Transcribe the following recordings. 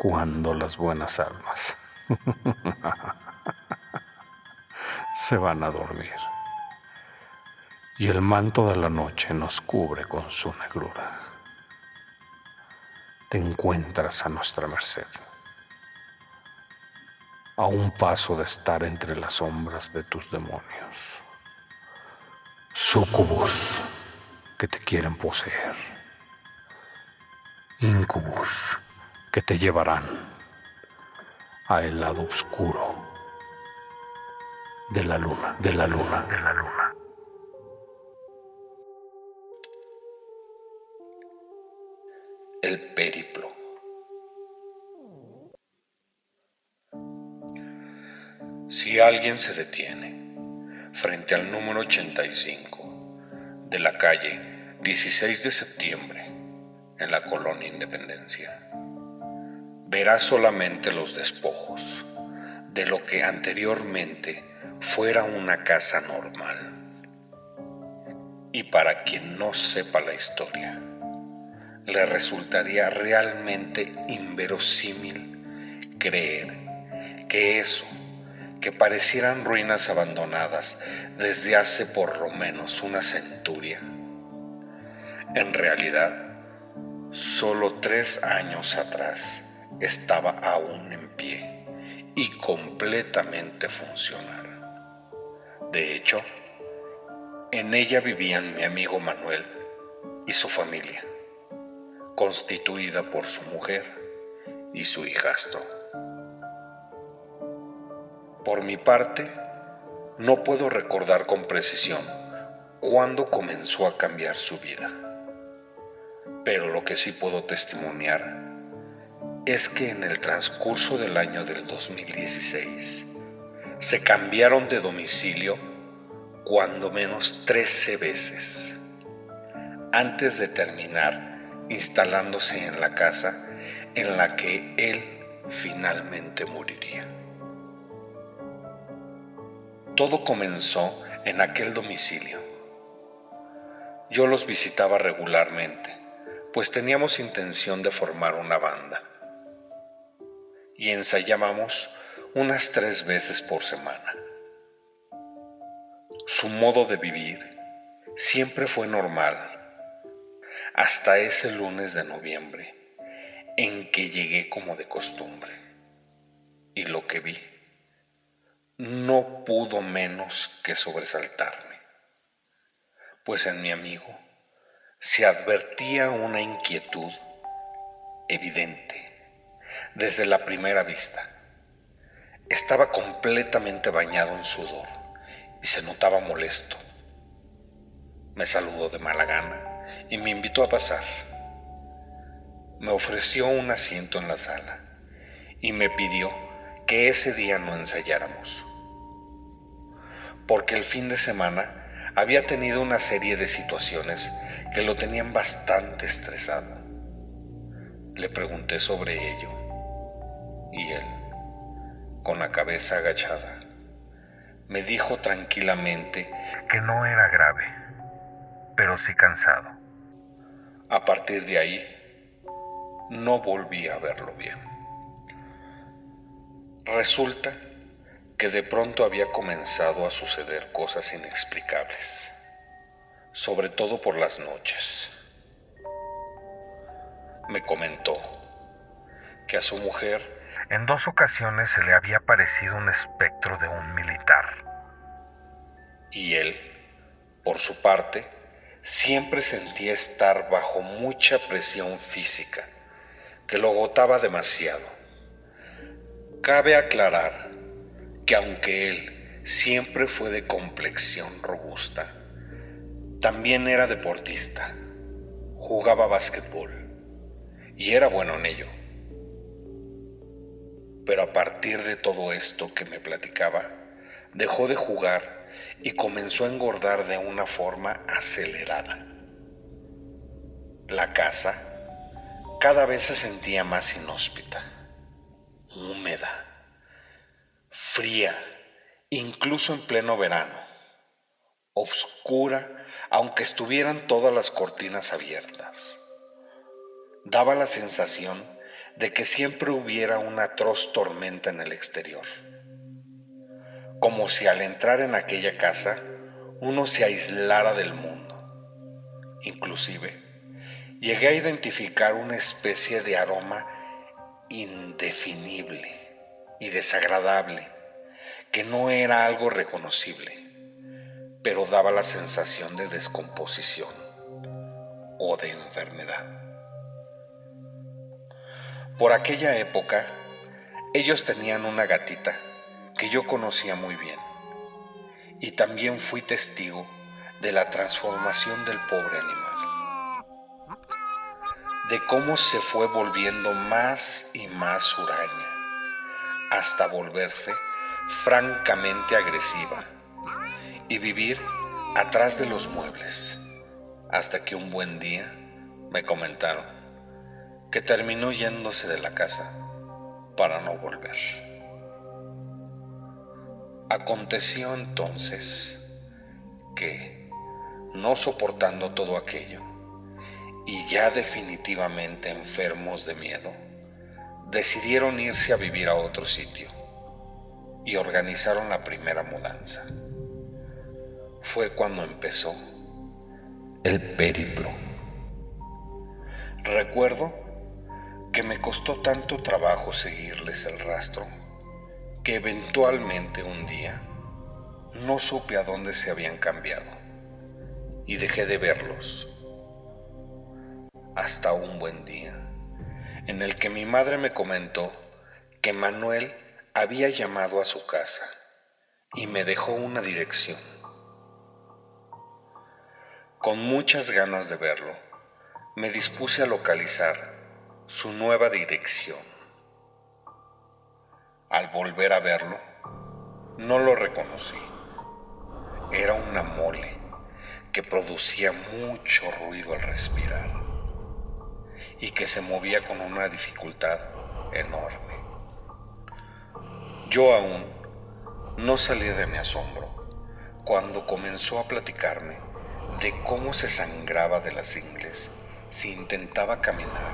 cuando las buenas almas se van a dormir y el manto de la noche nos cubre con su negrura. Te encuentras a nuestra merced, a un paso de estar entre las sombras de tus demonios, súcubos que te quieren poseer, incubus que te llevarán a el lado oscuro de la luna, de la luna, de la luna. El periplo. Si alguien se detiene frente al número 85 de la calle 16 de septiembre en la colonia Independencia, verá solamente los despojos de lo que anteriormente fuera una casa normal. Y para quien no sepa la historia, le resultaría realmente inverosímil creer que eso, que parecieran ruinas abandonadas desde hace por lo menos una centuria, en realidad, solo 3 años atrás estaba aún en pie y completamente funcional. De hecho, en ella vivían mi amigo Manuel y su familia, constituida por su mujer y su hijastro. Por mi parte, no puedo recordar con precisión cuándo comenzó a cambiar su vida, pero lo que sí puedo testimoniar es que en el transcurso del año del 2016 se cambiaron de domicilio cuando menos 13 veces, antes de terminar instalándose en la casa en la que él finalmente moriría. Todo comenzó en aquel domicilio. Yo los visitaba regularmente, pues teníamos intención de formar una banda, y ensayábamos unas 3 veces por semana. Su modo de vivir siempre fue normal, hasta ese lunes de noviembre, en que llegué como de costumbre, y lo que vi no pudo menos que sobresaltarme, pues en mi amigo se advertía una inquietud evidente desde la primera vista. Estaba completamente bañado en sudor y se notaba molesto. Me saludó de mala gana y me invitó a pasar. Me ofreció un asiento en la sala y me pidió que ese día no ensayáramos, porque el fin de semana había tenido una serie de situaciones que lo tenían bastante estresado. Le pregunté sobre ello y él, con la cabeza agachada, me dijo tranquilamente que no era grave, pero sí cansado. A partir de ahí, no volví a verlo bien. Resulta que de pronto había comenzado a suceder cosas inexplicables, sobre todo por las noches. Me comentó que a su mujer en 2 ocasiones se le había aparecido un espectro de un militar. Y él, por su parte, siempre sentía estar bajo mucha presión física, que lo agotaba demasiado. Cabe aclarar que aunque él siempre fue de complexión robusta, también era deportista, jugaba básquetbol y era bueno en ello. Pero a partir de todo esto que me platicaba, dejó de jugar y comenzó a engordar de una forma acelerada. La casa cada vez se sentía más inhóspita, húmeda, fría, incluso en pleno verano, oscura, aunque estuvieran todas las cortinas abiertas. Daba la sensación de que siempre hubiera una atroz tormenta en el exterior, como si al entrar en aquella casa uno se aislara del mundo. Inclusive, llegué a identificar una especie de aroma indefinible y desagradable, que no era algo reconocible, pero daba la sensación de descomposición o de enfermedad. Por aquella época, ellos tenían una gatita que yo conocía muy bien, y también fui testigo de la transformación del pobre animal, de cómo se fue volviendo más y más huraña, hasta volverse francamente agresiva y vivir atrás de los muebles, hasta que un buen día me comentaron que terminó yéndose de la casa para no volver. Aconteció entonces que, no soportando todo aquello y ya definitivamente enfermos de miedo, decidieron irse a vivir a otro sitio y organizaron la primera mudanza. Fue cuando empezó el periplo. Recuerdo que me costó tanto trabajo seguirles el rastro que eventualmente un día no supe a dónde se habían cambiado y dejé de verlos, hasta un buen día en el que mi madre me comentó que Manuel había llamado a su casa y me dejó una dirección. Con muchas ganas de verlo, me dispuse a localizar su nueva dirección. Al volver a verlo, no lo reconocí. Era una mole que producía mucho ruido al respirar y que se movía con una dificultad enorme. Yo aún no salí de mi asombro cuando comenzó a platicarme de cómo se sangraba de las ingles si intentaba caminar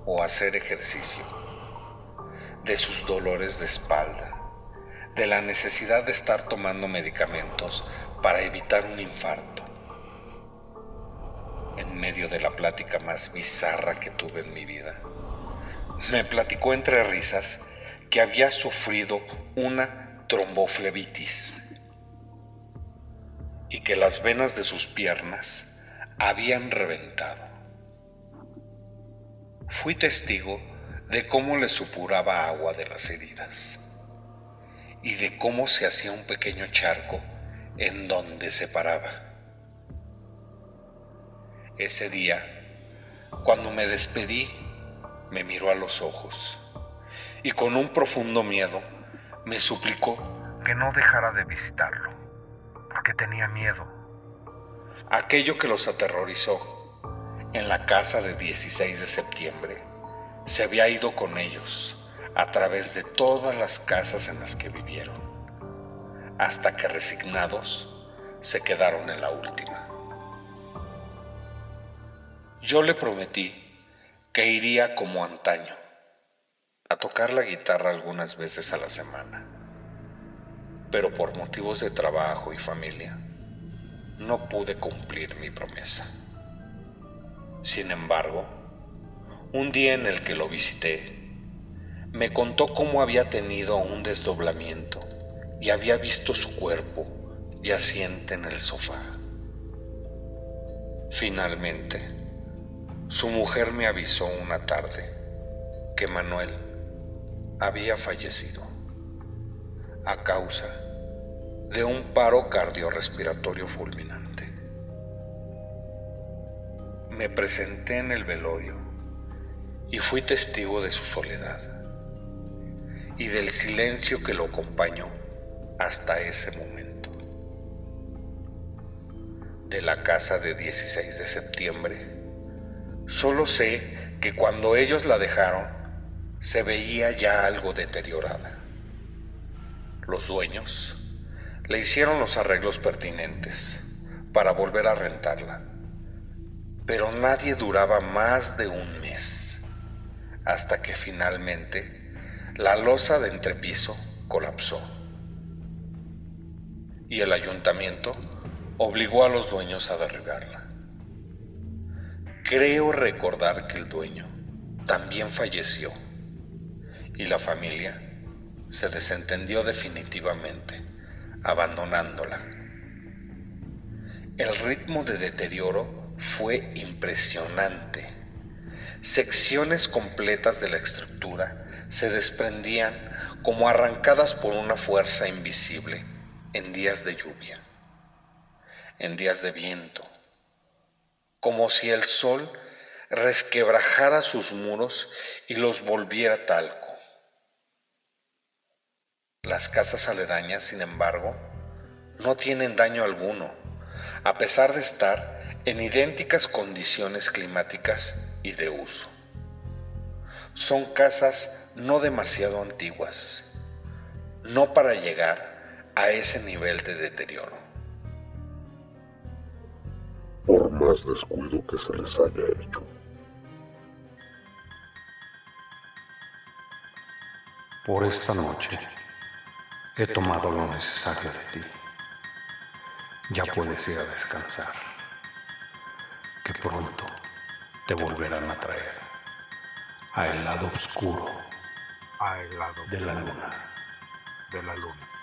o hacer ejercicio, de sus dolores de espalda, de la necesidad de estar tomando medicamentos para evitar un infarto. En medio de la plática más bizarra que tuve en mi vida, me platicó entre risas que había sufrido una tromboflebitis y que las venas de sus piernas habían reventado. Fui testigo de cómo le supuraba agua de las heridas y de cómo se hacía un pequeño charco en donde se paraba. Ese día, cuando me despedí, me miró a los ojos y con un profundo miedo me suplicó que no dejara de visitarlo, porque tenía miedo. Aquello que los aterrorizó en la casa de 16 de septiembre se había ido con ellos a través de todas las casas en las que vivieron, hasta que resignados se quedaron en la última. Yo le prometí que iría como antaño, a tocar la guitarra algunas veces a la semana, pero por motivos de trabajo y familia no pude cumplir mi promesa. Sin embargo, un día en el que lo visité, me contó cómo había tenido un desdoblamiento y había visto su cuerpo yaciente en el sofá. Finalmente, su mujer me avisó una tarde que Manuel había fallecido a causa de un paro cardiorrespiratorio fulminante. Me presenté en el velorio y fui testigo de su soledad y del silencio que lo acompañó hasta ese momento. De la casa de 16 de septiembre, solo sé que cuando ellos la dejaron, se veía ya algo deteriorada. Los dueños le hicieron los arreglos pertinentes para volver a rentarla, pero nadie duraba más de un mes, hasta que finalmente la losa de entrepiso colapsó y el ayuntamiento obligó a los dueños a derribarla. Creo recordar que el dueño también falleció y la familia se desentendió definitivamente, abandonándola. El ritmo de deterioro fue impresionante. Secciones completas de la estructura se desprendían como arrancadas por una fuerza invisible en días de lluvia, en días de viento, como si el sol resquebrajara sus muros y los volviera talco. Las casas aledañas, sin embargo, no tienen daño alguno, a pesar de estar en idénticas condiciones climáticas y de uso. Son casas no demasiado antiguas, no para llegar a ese nivel de deterioro. Por más descuido que se les haya hecho. Por esta noche he tomado lo necesario de ti. Ya puedes ir a descansar, que pronto te volverán a traer al lado oscuro Al lado de la luna. de la luna.